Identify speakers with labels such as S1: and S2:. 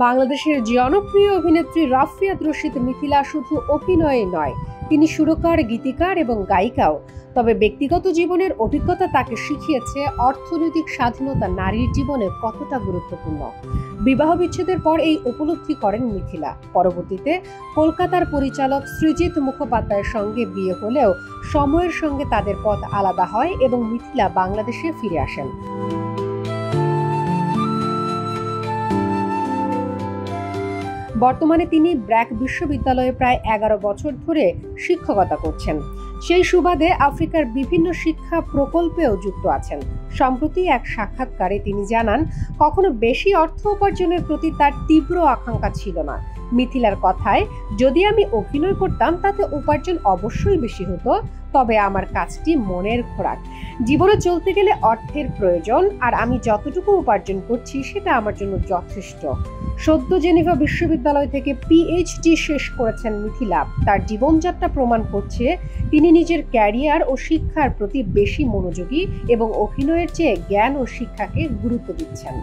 S1: বাংলাদেশের জনপ্রিয় অভিনেত্রী রাফিয়াত রশিদ মিথিলা শুধু অভিনয়ে নয়, তিনি সুরকার, গীতিকার এবং গায়িকাও। তবে ব্যক্তিগত জীবনের অভিজ্ঞতা তাকে শিখিয়েছে অর্থনৈতিক স্বাধীনতা নারীর জীবনে কতটা গুরুত্বপূর্ণ। বিবাহ বিচ্ছেদের পর এই উপলব্ধি করেন মিথিলা। পরবর্তীতে কলকাতার পরিচালক সৃজিত মুখোপাধ্যায়ের সঙ্গে বিয়ে হলেও সময়ের সঙ্গে তাদের পথ আলাদা হয় এবং মিথিলা বাংলাদেশে ফিরে আসেন। বর্তমানে তিনি ব্র্যাক বিশ্ববিদ্যালয়ে প্রায় 11 বছর ধরে শিক্ষকতা করছেন। সেই সুবাদে আফ্রিকার বিভিন্ন শিক্ষা প্রকল্পেও যুক্ত আছেন। সম্প্রতি এক সাক্ষাৎকারে তিনি জানান, কখনো বেশি অর্থ উপার্জনের প্রতি তার তীব্র আকাঙ্ক্ষা ছিল না। মিথিলার কথায়, যদি আমি অভিনয় করতাম তাতে উপার্জন অবশ্যই বেশি হতো, তবে আমার কাজটি মনের খোরাক। জীবনে চলতে গেলে অর্থের প্রয়োজন, আর আমি যতটুকু উপার্জন করছি সেটা আমার জন্য যথেষ্ট। সদ্য জেনেভা বিশ্ববিদ্যালয় থেকে পিএইচডি শেষ করেছেন মিথিলা। তার জীবনযাত্রা প্রমাণ করছে তিনি নিজের ক্যারিয়ার ও শিক্ষার প্রতি বেশি মনোযোগী এবং অভিনয়ের চেয়ে জ্ঞান ও শিক্ষাকে গুরুত্ব দিচ্ছেন।